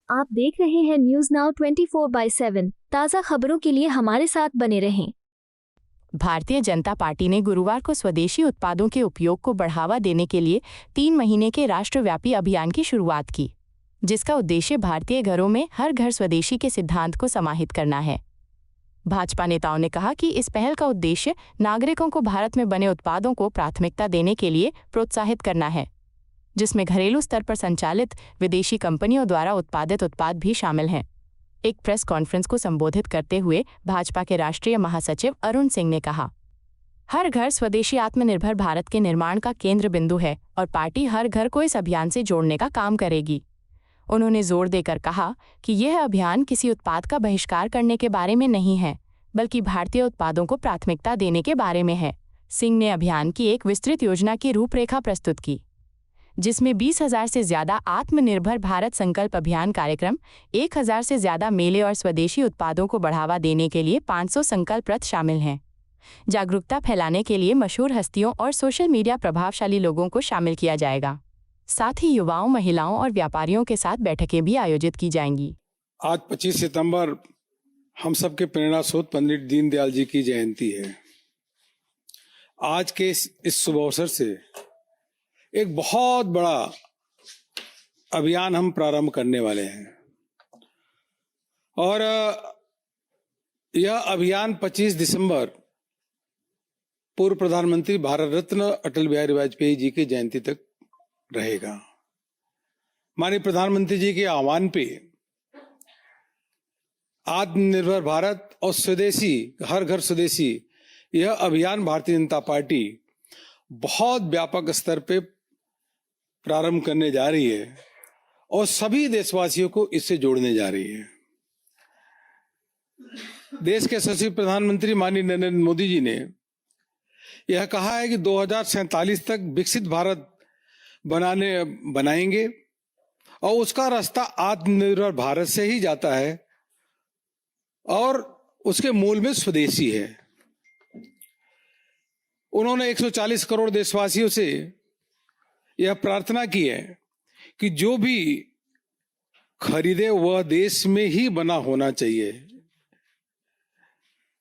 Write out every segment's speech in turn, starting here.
आप देख रहे हैं न्यूज नाउ 24/7। ताज़ा खबरों के लिए हमारे साथ बने रहें। भारतीय जनता पार्टी ने गुरुवार को स्वदेशी उत्पादों के उपयोग को बढ़ावा देने के लिए 3 महीने के राष्ट्रव्यापी अभियान की शुरुआत की, जिसका उद्देश्य भारतीय घरों में हर घर स्वदेशी के सिद्धांत को समाहित करना है। भाजपा नेताओं ने कहा कि इस पहल का उद्देश्य नागरिकों को भारत में बने उत्पादों को प्राथमिकता देने के लिए प्रोत्साहित करना है, जिसमें घरेलू स्तर पर संचालित विदेशी कंपनियों द्वारा उत्पादित उत्पाद भी शामिल हैं। एक प्रेस कॉन्फ्रेंस को संबोधित करते हुए भाजपा के राष्ट्रीय महासचिव अरुण सिंह ने कहा, हर घर स्वदेशी आत्मनिर्भर भारत के निर्माण का केंद्र बिंदु है और पार्टी हर घर को इस अभियान से जोड़ने का काम करेगी। उन्होंने जोर देकर कहा कि यह अभियान किसी उत्पाद का बहिष्कार करने के बारे में नहीं है, बल्कि भारतीय उत्पादों को प्राथमिकता देने के बारे में है। सिंह ने अभियान की एक विस्तृत योजना की रूपरेखा प्रस्तुत की, जिसमें 20,000 से ज्यादा आत्मनिर्भर भारत संकल्प अभियान कार्यक्रम, 1,000 से ज्यादा मेले और स्वदेशी उत्पादों को बढ़ावा देने के लिए 500 संकल्प रथ शामिल हैं। जागरूकता फैलाने के लिए मशहूर हस्तियों और सोशल मीडिया प्रभावशाली लोगों को शामिल किया जाएगा। साथ ही युवाओं, महिलाओं और व्यापारियों के साथ बैठकें भी आयोजित की जाएंगी। आज 25 सितंबर हम सबके प्रेरणा स्रोत पंडित दीनदयाल जी की जयंती है। आज के इस शुभ अवसर से एक बहुत बड़ा अभियान हम प्रारंभ करने वाले हैं और यह अभियान 25 दिसंबर पूर्व प्रधानमंत्री भारत रत्न अटल बिहारी वाजपेयी जी की जयंती तक रहेगा। माननीय प्रधानमंत्री जी के आह्वान पे आत्मनिर्भर भारत और स्वदेशी, हर घर स्वदेशी, यह अभियान भारतीय जनता पार्टी बहुत व्यापक स्तर पे प्रारंभ करने जा रही है और सभी देशवासियों को इससे जोड़ने जा रही है। देश के यशस्वी प्रधानमंत्री माननीय नरेंद्र मोदी जी ने यह कहा है कि 2047 तक विकसित भारत बनाएंगे और उसका रास्ता आत्मनिर्भर भारत से ही जाता है और उसके मूल में स्वदेशी है। उन्होंने 140 करोड़ देशवासियों से यह प्रार्थना की है कि जो भी खरीदे वह देश में ही बना होना चाहिए।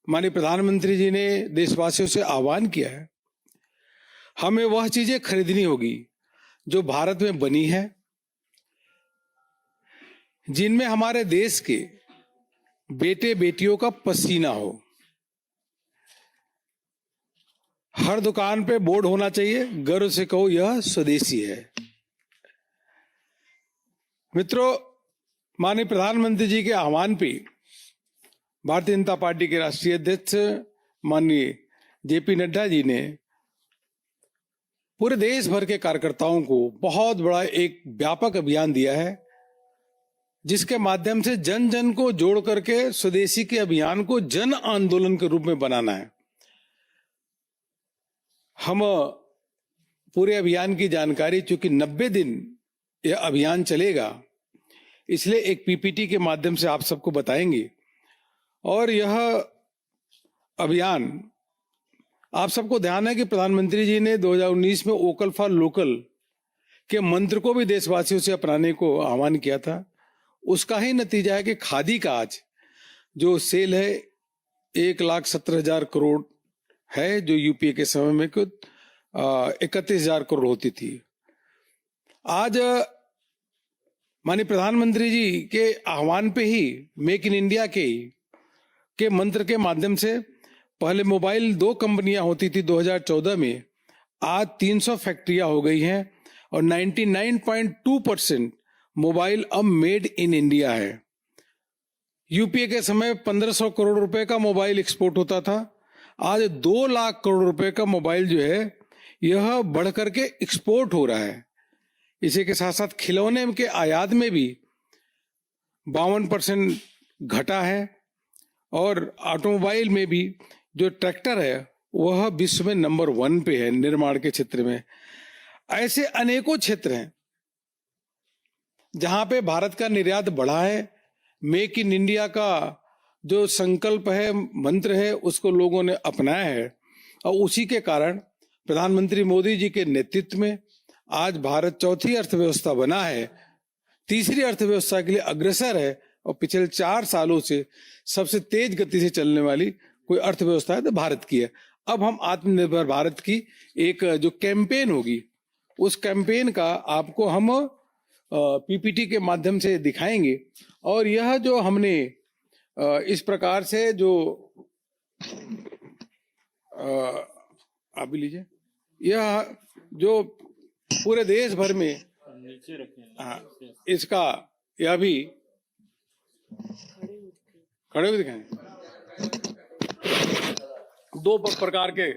माननीय प्रधानमंत्री जी ने देशवासियों से आह्वान किया है, हमें वह चीजें खरीदनी होगी जो भारत में बनी है, जिनमें हमारे देश के बेटे बेटियों का पसीना हो। हर दुकान पे बोर्ड होना चाहिए, गर्व से कहो यह स्वदेशी है। मित्रों, माननीय प्रधानमंत्री जी के आह्वान पे भारतीय जनता पार्टी के राष्ट्रीय अध्यक्ष माननीय जेपी नड्डा जी ने पूरे देश भर के कार्यकर्ताओं को बहुत बड़ा एक व्यापक अभियान दिया है, जिसके माध्यम से जन जन को जोड़ करके स्वदेशी के अभियान को जन आंदोलन के रूप में बनाना है। हम पूरे अभियान की जानकारी, चूंकि 90 दिन यह अभियान चलेगा, इसलिए एक पीपीटी के माध्यम से आप सबको बताएंगे। और यह अभियान, आप सबको ध्यान है कि प्रधानमंत्री जी ने 2019 में वोकल फॉर लोकल के मंत्र को भी देशवासियों से अपनाने को आह्वान किया था। उसका ही नतीजा है कि खादी का आज जो सेल है 1,17,000 करोड़ है, जो यूपीए के समय में कुछ 31,000 करोड़ होती थी। आज माननीय प्रधानमंत्री जी के आह्वान पे ही मेक इन इंडिया के मंत्र के माध्यम से पहले मोबाइल 2 कंपनियां होती थी 2014 में, आज 300 फैक्ट्रियां हो गई हैं और 99.2% मोबाइल अब मेड इन इंडिया है। यूपीए के समय 1,500 करोड़ रुपए का मोबाइल एक्सपोर्ट होता था, आज 2 लाख करोड़ रुपए का मोबाइल जो है यह बढ़ करके एक्सपोर्ट हो रहा है। इसी के साथ साथ खिलौने के आयात में भी 52% घटा है और ऑटोमोबाइल में भी जो ट्रैक्टर है वह विश्व में नंबर 1 पे है निर्माण के क्षेत्र में। ऐसे अनेकों क्षेत्र हैं जहां पे भारत का निर्यात बढ़ा है। मेक इन इंडिया का जो संकल्प है, मंत्र है, उसको लोगों ने अपनाया है और उसी के कारण प्रधानमंत्री मोदी जी के नेतृत्व में आज भारत चौथी अर्थव्यवस्था बना है तीसरी अर्थव्यवस्था के लिए अग्रसर है और पिछले 4 सालों से सबसे तेज गति से चलने वाली कोई अर्थव्यवस्था है तो भारत की है। अब हम आत्मनिर्भर भारत की एक जो कैंपेन होगी, उस कैंपेन का आपको हम पीपीटी के माध्यम से दिखाएंगे। और यह जो हमने इस प्रकार से जो आप भी लीजिए, यह जो पूरे देश भर में इसका यह भी खड़े हुए दिखाएं 2 प्रकार के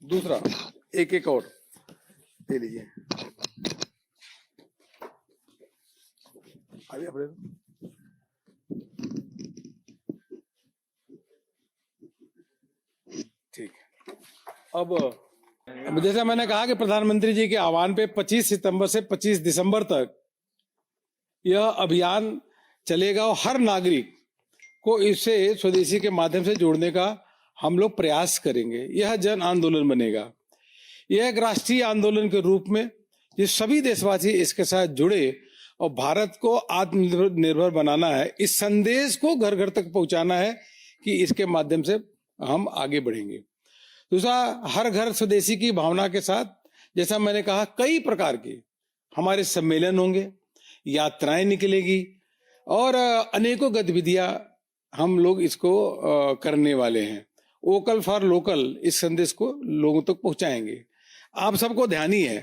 दूसरा एक और दे लीजिए। ठीक है। अब जैसा मैंने कहा कि प्रधानमंत्री जी के आह्वान पे 25 सितंबर से 25 दिसंबर तक यह अभियान चलेगा और हर नागरिक को इससे स्वदेशी के माध्यम से जोड़ने का हम लोग प्रयास करेंगे। यह जन आंदोलन बनेगा। यह एक राष्ट्रीय आंदोलन के रूप में ये सभी देशवासी इसके साथ जुड़े और भारत को आत्मनिर्भर बनाना है। इस संदेश को घर घर तक पहुंचाना है कि इसके माध्यम से हम आगे बढ़ेंगे। दूसरा, हर घर स्वदेशी की भावना के साथ जैसा मैंने कहा कई प्रकार के हमारे सम्मेलन होंगे, यात्राएं निकलेगी और अनेकों गतिविधियां हम लोग इसको करने वाले हैं। वोकल फॉर लोकल इस संदेश को लोगों तक पहुंचाएंगे। आप सबको ध्यान ही है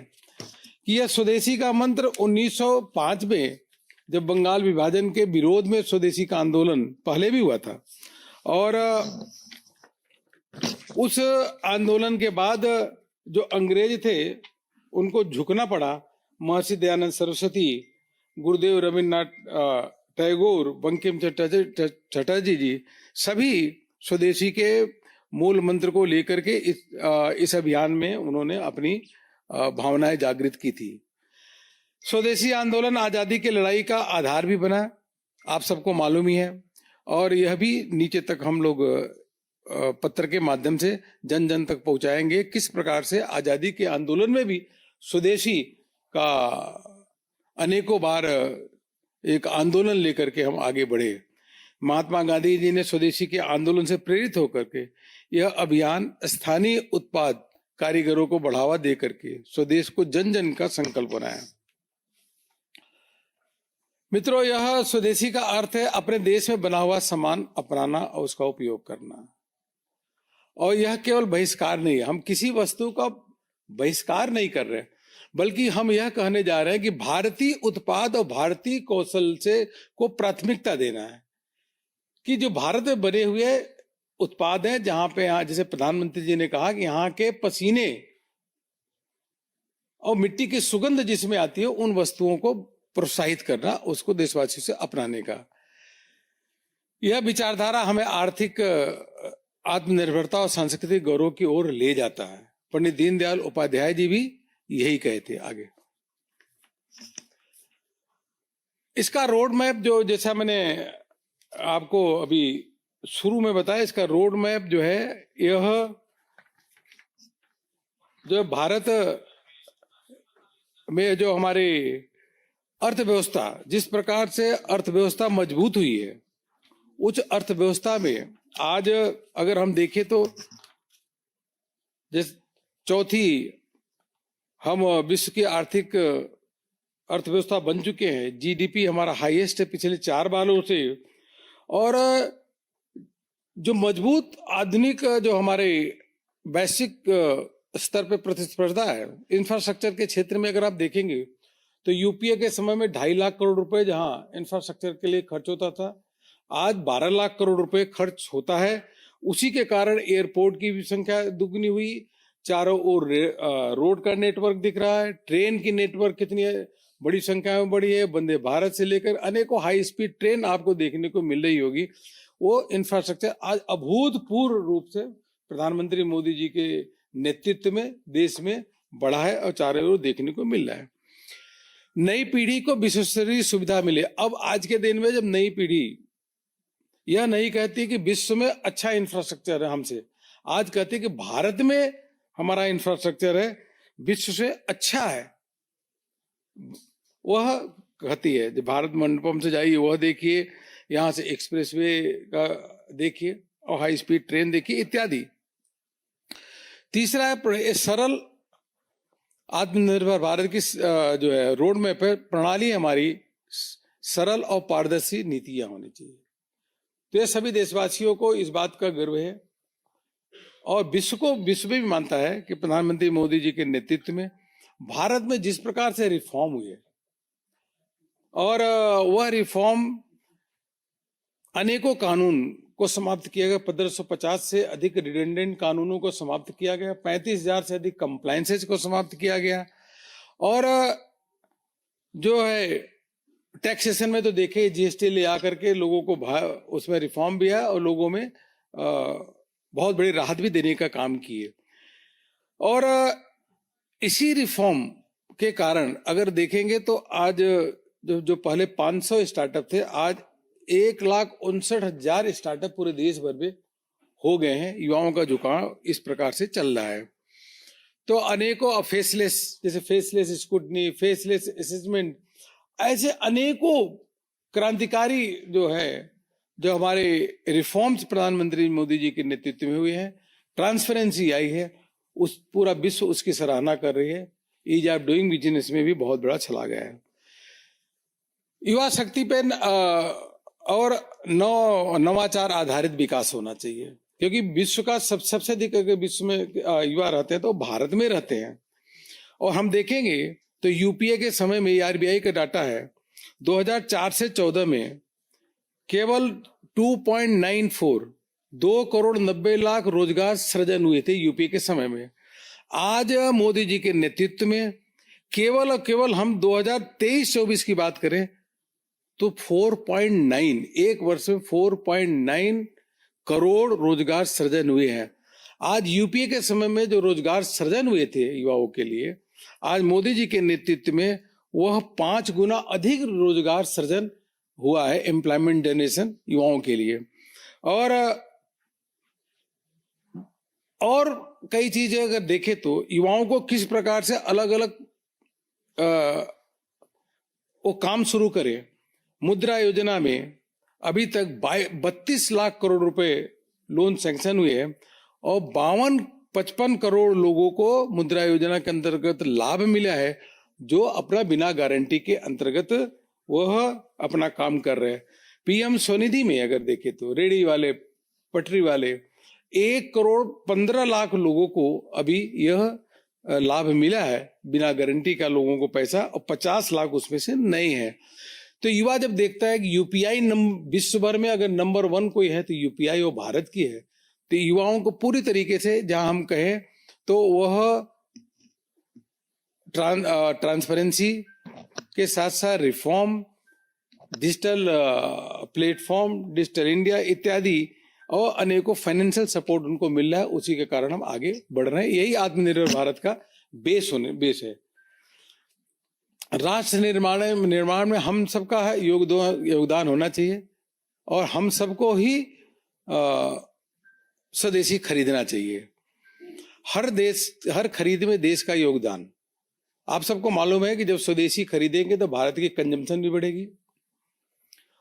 कि यह स्वदेशी का मंत्र 1905 में जब बंगाल विभाजन के विरोध में स्वदेशी का आंदोलन पहले भी हुआ था और उस आंदोलन के बाद जो अंग्रेज थे उनको झुकना पड़ा। महर्षि दयानंद सरस्वती, गुरुदेव रविन्द्रनाथ टैगोर, बंकिम चटर्जी जी सभी स्वदेशी के मूल मंत्र को लेकर के इस अभियान में उन्होंने अपनी भावनाएं जागृत की थी। स्वदेशी आंदोलन आजादी की लड़ाई का आधार भी बना, आप सबको मालूम ही है। और यह भी नीचे तक हम लोग पत्र के माध्यम से जन जन तक पहुंचाएंगे किस प्रकार से आजादी के आंदोलन में भी स्वदेशी का अनेकों बार एक आंदोलन लेकर के हम आगे बढ़े। महात्मा गांधी जी ने स्वदेशी के आंदोलन से प्रेरित होकर के यह अभियान स्थानीय उत्पाद कारीगरों को बढ़ावा दे करके स्वदेश को जन जन का संकल्प बनाया। मित्रों, यह स्वदेशी का अर्थ है अपने देश में बना हुआ सामान अपनाना और उसका उपयोग करना। और यह केवल बहिष्कार नहीं है, हम किसी वस्तु का बहिष्कार नहीं कर रहे, बल्कि हम यह कहने जा रहे हैं कि भारतीय उत्पाद और भारतीय कौशल से को प्राथमिकता देना है कि जो भारत में बने हुए उत्पाद हैं, जहां पे यहाँ जैसे प्रधानमंत्री जी ने कहा कि यहाँ के पसीने और मिट्टी की सुगंध जिसमें आती है उन वस्तुओं को प्रोत्साहित करना, उसको देशवासियों से अपनाने का। यह विचारधारा हमें आर्थिक आत्मनिर्भरता और सांस्कृतिक गौरव की ओर ले जाता है। पंडित दीनदयाल उपाध्याय जी भी यही कहते आगे। इसका रोड मैप जो जैसा मैंने आपको अभी शुरू में बताया, इसका रोड मैप जो है यह जो भारत में जो हमारी अर्थव्यवस्था जिस प्रकार से अर्थव्यवस्था मजबूत हुई है, उस अर्थव्यवस्था में आज अगर हम देखें तो जिस चौथी हम विश्व की आर्थिक अर्थव्यवस्था बन चुके हैं। जीडीपी हमारा हाईएस्ट है पिछले 4 सालों से। और जो मजबूत आधुनिक जो हमारे वैश्विक स्तर पे प्रतिस्पर्धा है इंफ्रास्ट्रक्चर के क्षेत्र में, अगर आप देखेंगे तो यूपीए के समय में 2.5 लाख करोड़ रुपए जहां इंफ्रास्ट्रक्चर के लिए खर्च होता था, आज 12 लाख करोड़ रुपए खर्च होता है। उसी के कारण एयरपोर्ट की भी संख्या दुगनी हुई, चारों ओर रोड का नेटवर्क दिख रहा है, ट्रेन की नेटवर्क कितनी बड़ी संख्या में बढ़ी है। वंदे भारत से लेकर अनेकों हाई स्पीड ट्रेन आपको देखने को मिल रही होगी। वो इंफ्रास्ट्रक्चर आज अभूतपूर्व रूप से प्रधानमंत्री मोदी जी के नेतृत्व में देश में बढ़ा है और चारों ओर देखने को मिल रहा है। नई पीढ़ी को विश्वस्तरीय सुविधा मिले। अब आज के दिन में जब नई पीढ़ी यह नहीं कहती कि विश्व में अच्छा इंफ्रास्ट्रक्चर है हमसे, आज कहती कि भारत में हमारा इंफ्रास्ट्रक्चर है विश्व से अच्छा है, वह कहती है। जब भारत मंडपम से जाइए वह देखिए, यहाँ से एक्सप्रेसवे का देखिए और हाई स्पीड ट्रेन देखिए इत्यादि। तीसरा है सरल आत्मनिर्भर भारत की जो है रोड मैप है, प्रणाली हमारी सरल और पारदर्शी नीतियां होनी चाहिए। तो ये सभी देशवासियों को इस बात का गर्व है और विश्व भी मानता है कि प्रधानमंत्री मोदी जी के नेतृत्व में भारत में जिस प्रकार से रिफॉर्म हुए और वह रिफॉर्म अनेकों कानून को समाप्त किया गया, 1550 से अधिक रिडेंडेंट कानूनों को समाप्त किया गया, 35,000 से अधिक कंप्लायंसेस को समाप्त किया गया और जो है टैक्सेशन में तो देखे जीएसटी ले आकर के लोगों को उसमें रिफॉर्म भी है और लोगों में बहुत बड़ी राहत भी देने का काम किए। और इसी रिफॉर्म के कारण अगर देखेंगे तो आज जो पहले 500 स्टार्टअप थे, आज 1,59,000 स्टार्टअप पूरे देश भर में हो गए हैं। युवाओं का झुकाव इस प्रकार से चल रहा है। तो अनेकों फेसलेस, जैसे फेसलेस स्क्रूटनी, फेसलेस असेसमेंट, ऐसे अनेकों क्रांतिकारी जो है जो हमारे रिफॉर्म्स प्रधानमंत्री मोदी जी के नेतृत्व में हुए हैं। ट्रांसपेरेंसी आई है, उस पूरा विश्व उसकी सराहना कर रही है। ईज ऑफ डूइंग बिजनेस में भी बहुत बड़ा चला गया है। युवा शक्ति पे और नवाचार आधारित विकास होना चाहिए, क्योंकि विश्व का सबसे अधिक अगर विश्व में युवा रहते हैं तो भारत में रहते हैं। और हम देखेंगे तो यूपीए के समय में आरबीआई का डाटा है 2004 से 14 में केवल 2.94 2 करोड़ 90 लाख रोजगार सृजन हुए थे यूपीए के समय में। आज मोदी जी के नेतृत्व में केवल और केवल हम 2023-24 की बात करें तो 4.9 एक वर्ष में 4.9 करोड़ रोजगार सृजन हुए हैं। आज यूपीए के समय में जो रोजगार सृजन हुए थे युवाओं के लिए, आज मोदी जी के नेतृत्व में वह 5 गुना अधिक रोजगार सृजन हुआ है, एम्प्लॉयमेंट जनरेशन युवाओं के लिए। और कई चीजें अगर देखें तो युवाओं को किस प्रकार से अलग अलग वो काम शुरू करें। मुद्रा योजना में अभी तक 32 लाख करोड़ रुपए लोन सैंक्शन हुए हैं और 55 करोड़ लोगों को मुद्रा योजना के अंतर्गत लाभ मिला है, जो अपना बिना गारंटी के अंतर्गत वह अपना काम कर रहे हैं। पीएम स्वनिधि में अगर देखें तो रेडी वाले, पटरी वाले 1 करोड़ 15 लाख लोगों को अभी यह लाभ मिला है बिना गारंटी का, लोगों को पैसा, और 50 लाख उसमें से नए हैं। तो युवा जब देखता है कि यूपीआई विश्व भर में अगर नंबर 1 कोई है तो यूपीआई वो भारत की है, तो युवाओं को पूरी तरीके से जहां हम कहें तो वह ट्रांसपेरेंसी के साथ साथ reform, digital platform, digital India इत्यादि और अनेकों फाइनेंशियल सपोर्ट उनको मिल रहा है। उसी के कारण हम आगे बढ़ रहे हैं। यही आत्मनिर्भर भारत का बेस है। राष्ट्र निर्माण में हम सबका योगदान होना चाहिए और हम सबको ही स्वदेशी खरीदना चाहिए। हर खरीद में देश का योगदान। आप सबको मालूम है कि जब स्वदेशी खरीदेंगे तो भारत की कंजम्पशन भी बढ़ेगी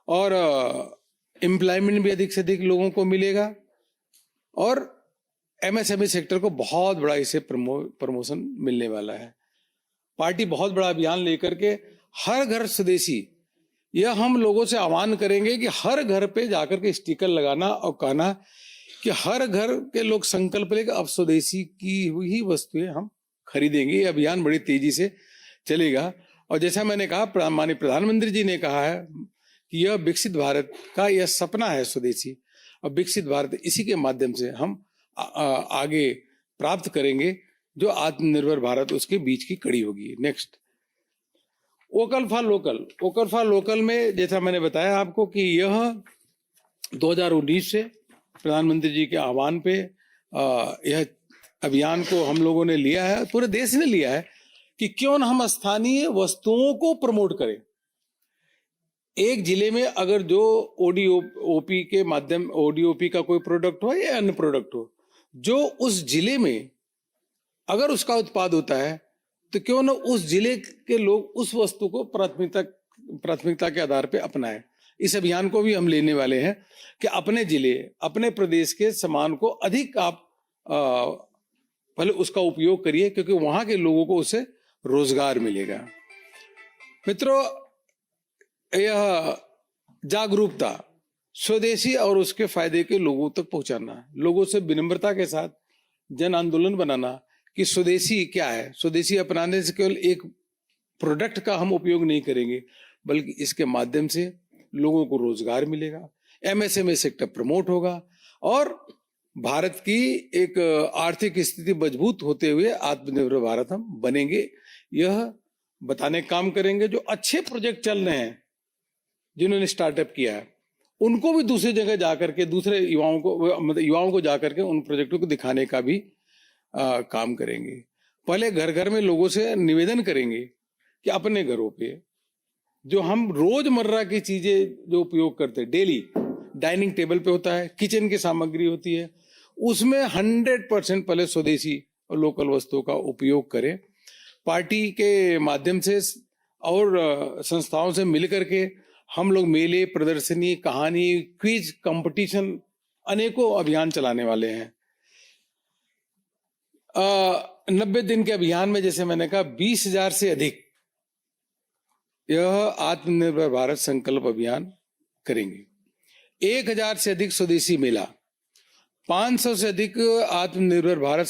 और एम्प्लॉयमेंट भी अधिक से अधिक लोगों को मिलेगा और एमएसएमई सेक्टर को बहुत बड़ा इसे प्रमोशन मिलने वाला है। पार्टी बहुत बड़ा अभियान लेकर के हर घर स्वदेशी, यह हम लोगों से आह्वान करेंगे कि हर घर पे जाकर के स्टिकर लगाना और कहना कि हर घर के लोग संकल्प लेकर अब स्वदेशी की ही वस्तुएं हम खरीदेंगे। ये अभियान बड़ी तेजी से चलेगा और जैसा मैंने कहा, माननीय प्रधानमंत्री जी ने कहा है कि यह विकसित भारत का यह सपना है स्वदेशी, और विकसित भारत इसी के माध्यम से हम आगे प्राप्त करेंगे, जो आत्मनिर्भर भारत उसके बीच की कड़ी होगी। Next, vocal for local. Vocal for local में जैसा मैंने बताया आपको कि यह 2019 से प्रधानमंत्री जी के आह्वान पे यह अभियान को हम लोगों ने लिया है, पूरे देश ने लिया है कि क्यों न हम स्थानीय वस्तुओं को प्रमोट करें। एक जिले में अगर जो ओडीओपी के माध्यम, ओडीओपी का कोई प्रोडक्ट हो या अन्य प्रोडक्ट हो, जो उस जिले में अगर उसका उत्पाद होता है तो क्यों ना उस जिले के लोग उस वस्तु को प्राथमिकता के आधार पर अपनाएं। इस अभियान को भी हम लेने वाले हैं कि अपने जिले, अपने प्रदेश के सामान को अधिक आप पहले उसका उपयोग करिए, क्योंकि वहां के लोगों को उससे रोजगार मिलेगा। मित्रों, यह जागरूकता स्वदेशी और उसके फायदे के लोगों तक पहुंचाना, लोगों से विनम्रता के साथ जन आंदोलन बनाना कि स्वदेशी क्या है। स्वदेशी अपनाने से केवल एक प्रोडक्ट का हम उपयोग नहीं करेंगे, बल्कि इसके माध्यम से लोगों को रोजगार मिलेगा, एमएसएमई सेक्टर प्रमोट होगा और भारत की एक आर्थिक स्थिति मजबूत होते हुए आत्मनिर्भर भारत हम बनेंगे। यह बताने काम करेंगे। जो अच्छे प्रोजेक्ट चल रहे हैं, जिन्होंने स्टार्टअप किया है, उनको भी दूसरी जगह जाकर के दूसरे युवाओं को जाकर के उन प्रोजेक्टों को दिखाने का भी काम करेंगे। पहले घर घर में लोगों से निवेदन करेंगे कि अपने घरों पे जो हम रोजमर्रा की चीजें जो उपयोग करते हैं, डेली डाइनिंग टेबल पे होता है, किचन की सामग्री होती है, उसमें 100% पहले स्वदेशी और लोकल वस्तुओं का उपयोग करें। पार्टी के माध्यम से और संस्थाओं से मिलकर के हम लोग मेले, प्रदर्शनी, कहानी, क्विज कंपटीशन, अनेकों अभियान चलाने वाले हैं। 90 दिन के अभियान में जैसे मैंने कहा 20,000 से अधिक यह आत्मनिर्भर भारत संकल्प अभियान करेंगे। 1,000 से अधिक स्वदेशी मेला, 500 से अधिक आत्मनिर्भर भारत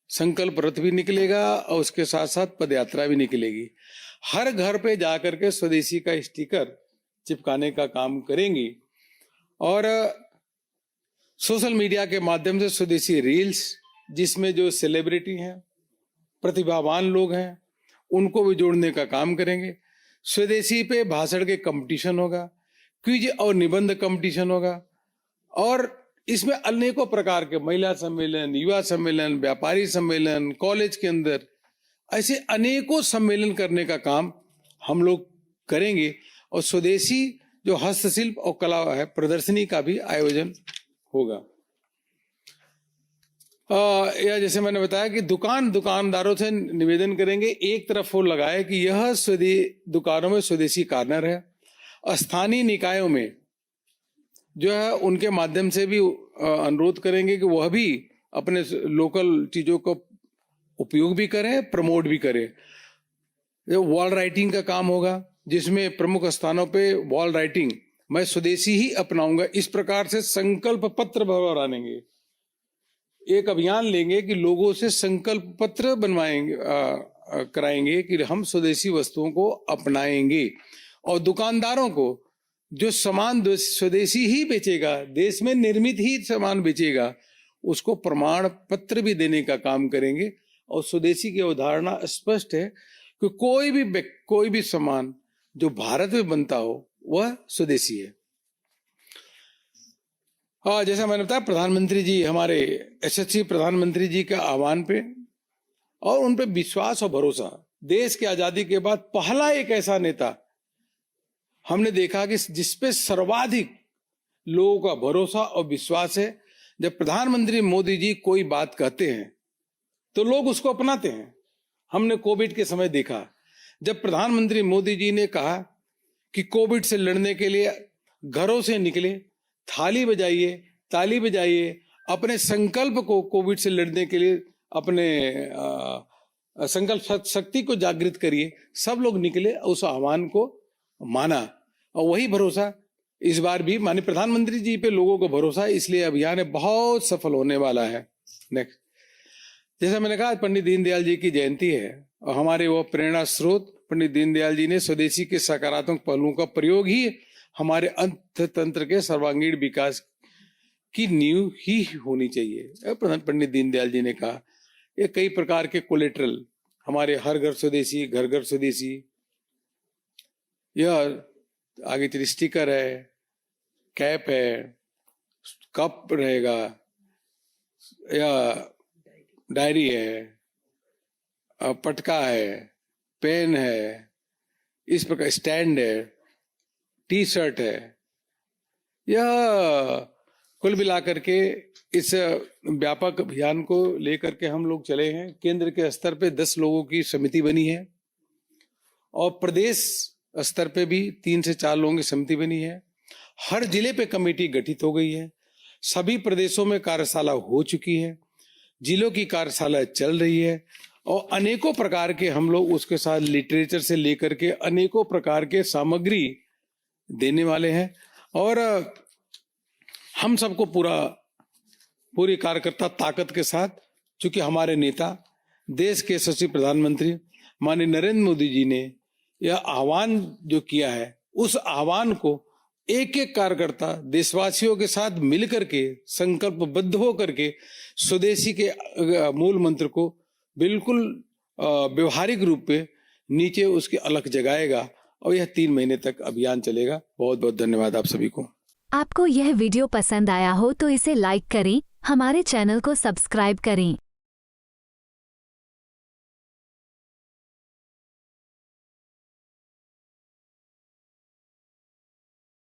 संकल्प रथ भी निकलेगा और उसके साथ साथ पदयात्रा भी निकलेगी। हर घर पे जाकर के स्वदेशी का स्टिकर चिपकाने का काम करेंगी और सोशल मीडिया के माध्यम से स्वदेशी रील्स, जिसमें जो सेलिब्रिटी हैं, प्रतिभावान लोग हैं, उनको भी जोड़ने का काम करेंगे। स्वदेशी पे भाषण के कंपटीशन होगा, क्विज और निबंध कंपटीशन होगा और इसमें अनेकों प्रकार के महिला सम्मेलन, युवा सम्मेलन, व्यापारी सम्मेलन, कॉलेज के अंदर ऐसे अनेकों सम्मेलन करने का काम हम लोग करेंगे। और स्वदेशी जो हस्तशिल्प और कला है, प्रदर्शनी का भी आयोजन होगा। या जैसे मैंने बताया कि दुकानदारों से निवेदन करेंगे, एक तरफ वो लगाए कि यह दुकानों में स्वदेशी कॉर्नर है। स्थानीय निकायों में जो है उनके माध्यम से भी अनुरोध करेंगे कि वह भी अपने लोकल चीजों को उपयोग भी करें, प्रमोट भी करें। वॉल राइटिंग का काम होगा, जिसमें प्रमुख स्थानों पे वॉल राइटिंग मैं स्वदेशी ही अपनाऊंगा, इस प्रकार से संकल्प पत्र बनाएंगे। एक अभियान लेंगे कि लोगों से संकल्प पत्र बनवाएंगे, कराएंगे कि हम स्वदेशी वस्तुओं को अपनाएंगे। और दुकानदारों को जो सामान स्वदेशी ही बेचेगा, देश में निर्मित ही सामान बेचेगा, उसको प्रमाण पत्र भी देने का काम करेंगे। और स्वदेशी की अवधारणा स्पष्ट है कि कोई भी सामान जो भारत में बनता हो वह स्वदेशी है। हाँ, जैसा मैंने बताया, प्रधानमंत्री जी, हमारे यशस्वी प्रधानमंत्री जी के आह्वान पे और उन पे विश्वास और भरोसा, देश की आजादी के बाद पहला एक ऐसा नेता हमने देखा कि जिसपे सर्वाधिक लोगों का भरोसा और विश्वास है। जब प्रधानमंत्री मोदी जी कोई बात कहते हैं तो लोग उसको अपनाते हैं। हमने कोविड के समय देखा, जब प्रधानमंत्री मोदी जी ने कहा कि कोविड से लड़ने के लिए घरों से निकले, थाली बजाइए, ताली बजाइए, अपने संकल्प को कोविड से लड़ने के लिए अपने संकल्प शक्ति को जागृत करिए। सब लोग निकले, उस आह्वान को माना और वही भरोसा इस बार भी माननीय प्रधानमंत्री जी पे लोगों को भरोसा है, इसलिए अभियान बहुत सफल होने वाला है। नेक्स्ट, जैसा मैंने कहा, पंडित दीनदयाल जी की जयंती है और हमारे वो प्रेरणा स्रोत पंडित दीनदयाल जी ने स्वदेशी के सकारात्मक पहलुओं का प्रयोग ही हमारे अर्थतंत्र के सर्वांगीण विकास की नींव ही होनी चाहिए। पंडित दीनदयाल जी ने कहा, ये कई प्रकार के कोलेट्रल, हमारे हर घर स्वदेशी, घर घर स्वदेशी, यह आगे चलिए स्टिकर है, कैप है, कप रहेगा, या डायरी है, पटका है, पेन है, इस प्रकार स्टैंड है, टी शर्ट है, यह कुल मिलाकर के इस व्यापक अभियान को लेकर के हम लोग चले हैं। केंद्र के स्तर पे 10 लोगों की समिति बनी है और प्रदेश स्तर पे भी 3 से 4 लोगों की समिति बनी है। हर जिले पे कमेटी गठित हो गई है। सभी प्रदेशों में कार्यशाला हो चुकी है, जिलों की कार्यशाला चल रही है और अनेकों प्रकार के हम लोग उसके साथ लिटरेचर से लेकर के अनेकों प्रकार के सामग्री देने वाले हैं। और हम सबको पूरी कार्यकर्ता ताकत के साथ, चूंकि हमारे नेता देश के यशस्वी प्रधानमंत्री माननीय नरेंद्र मोदी जी ने यह आह्वान जो किया है, उस आह्वान को एक एक कार्यकर्ता देशवासियों के साथ मिलकर के संकल्पबद्ध होकर के स्वदेशी के मूल मंत्र को बिल्कुल व्यवहारिक रूप पे नीचे उसकी अलख जगाएगा और यह 3 महीने तक अभियान चलेगा। बहुत बहुत धन्यवाद आप सभी को। आपको यह वीडियो पसंद आया हो तो इसे लाइक करें, हमारे चैनल को सब्सक्राइब करें।